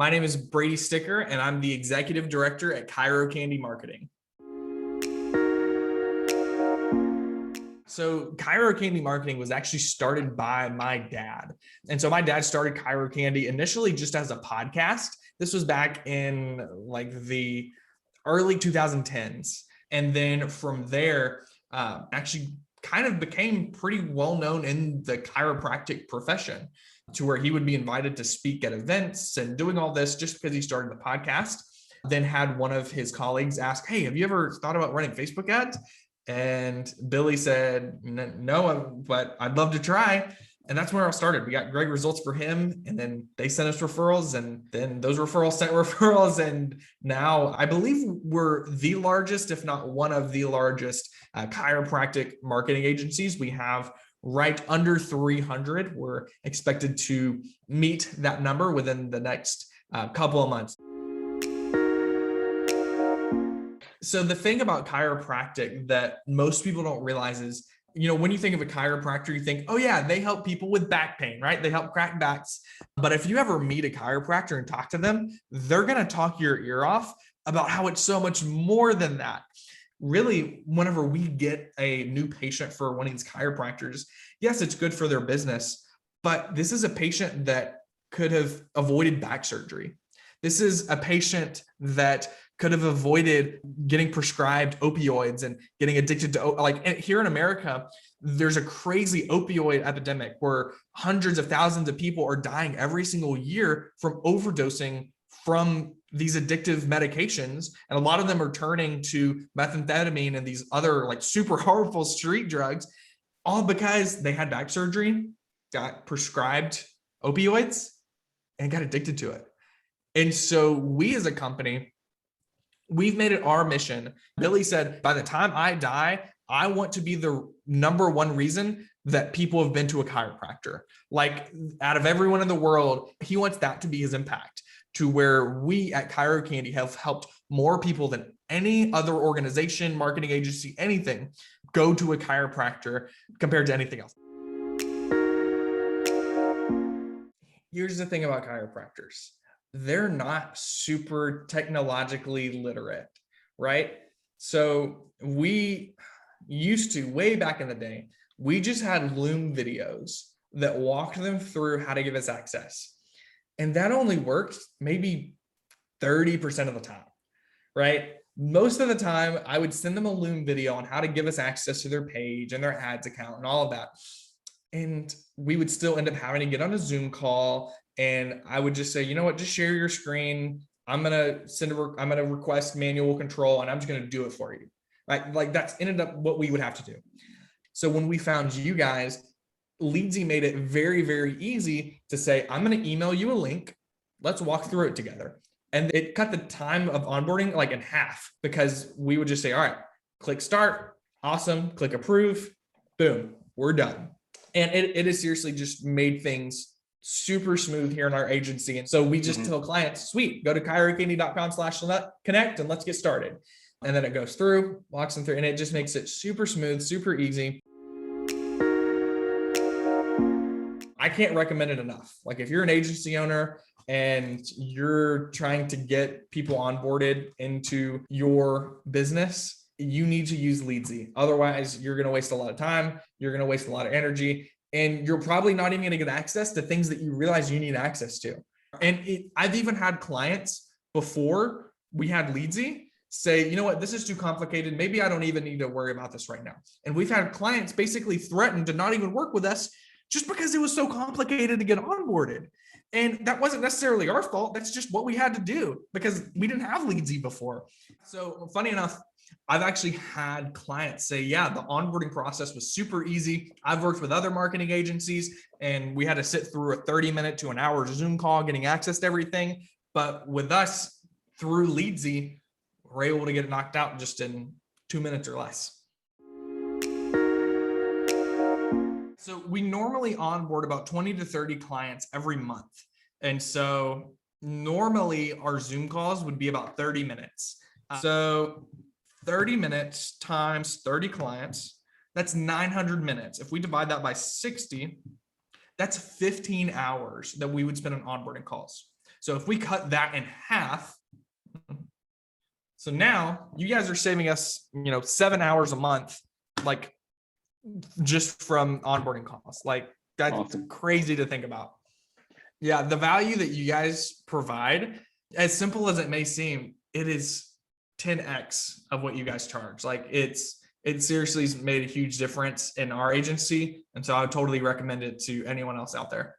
My name is Brady Sticker, and I'm the executive director at ChiroCandy Marketing. So ChiroCandy Marketing was actually started by my dad. And so my dad started ChiroCandy initially just as a podcast. This was back in like the early 2010s. And then from there, actually kind of became pretty well known in the chiropractic profession, to where he would be invited to speak at events and doing all this just because he started the podcast. Then had one of his colleagues ask, "Hey, have you ever thought about running Facebook ads?" And Billy said, "No, but I'd love to try." And that's where I started. We got great results for him, and then they sent us referrals, and then those referrals sent referrals. And now I believe we're the largest, if not one of the largest chiropractic marketing agencies. We have right under 300. We're expected to meet that number within the next couple of months. So the thing about chiropractic that most people don't realize is, when you think of a chiropractor, you think, oh yeah, they help people with back pain, right? They help crack backs. But if you ever meet a chiropractor and talk to them, they're going to talk your ear off about how it's so much more than that. Really, whenever we get a new patient for one of these chiropractors, yes, it's good for their business, but this is a patient that could have avoided back surgery. This is a patient that could have avoided getting prescribed opioids and getting addicted to, like here in America, there's a crazy opioid epidemic where hundreds of thousands of people are dying every single year from overdosing from these addictive medications. And a lot of them are turning to methamphetamine and these other like super harmful street drugs, all because they had back surgery, got prescribed opioids, and got addicted to it. And so we as a company, we've made it our mission. Billy said, by the time I die, I want to be the number one reason that people have been to a chiropractor. Like out of everyone in the world, he wants that to be his impact, to where we at ChiroCandy have helped more people than any other organization, marketing agency, anything, go to a chiropractor compared to anything else. Here's the thing about chiropractors. They're not super technologically literate, right? So we used to, way back in the day, we just had Loom videos that walked them through how to give us access. And that only worked maybe 30% of the time, right? Most of the time, I would send them a Loom video on how to give us access to their page and their ads account and all of that. And we would still end up having to get on a Zoom call. And I would just say, you know what, just share your screen. I'm going to request manual control, and I'm just going to do it for you. Right? Like that's ended up what we would have to do. So when we found you guys, Leadsie made it very, very easy to say, I'm going to email you a link. Let's walk through it together. And it cut the time of onboarding like in half, because we would just say, all right, click start. Awesome. Click approve. Boom. We're done. And it has seriously just made things super smooth here in our agency. And so we just tell clients, sweet, go to chirocandy.com/connect and let's get started. And then it goes through, walks them through, and it just makes it super smooth, super easy. I can't recommend it enough. Like if you're an agency owner and you're trying to get people onboarded into your business, you need to use Leadsie. Otherwise, you're going to waste a lot of time. You're going to waste a lot of energy. And you're probably not even going to get access to things that you realize you need access to. And I've even had clients before we had Leadsie say, you know what, this is too complicated. Maybe I don't even need to worry about this right now. And we've had clients basically threaten to not even work with us just because it was so complicated to get onboarded. And that wasn't necessarily our fault. That's just what we had to do because we didn't have Leadsie before. So funny enough, I've actually had clients say, yeah, the onboarding process was super easy. I've worked with other marketing agencies and we had to sit through a 30-minute to an hour Zoom call getting access to everything. But with us through Leadsie, we're able to get it knocked out just in 2 minutes or less. So we normally onboard about 20 to 30 clients every month. And so normally our Zoom calls would be about 30 minutes. So 30 minutes times 30 clients, that's 900 minutes. If we divide that by 60, that's 15 hours that we would spend on onboarding calls. So if we cut that in half, so now you guys are saving us, 7 hours a month, like just from onboarding costs. Like that's Awesome. crazy to think about. Yeah. The value that you guys provide, as simple as it may seem, it is 10x of what you guys charge. Like it seriously has made a huge difference in our agency. And so I would totally recommend it to anyone else out there.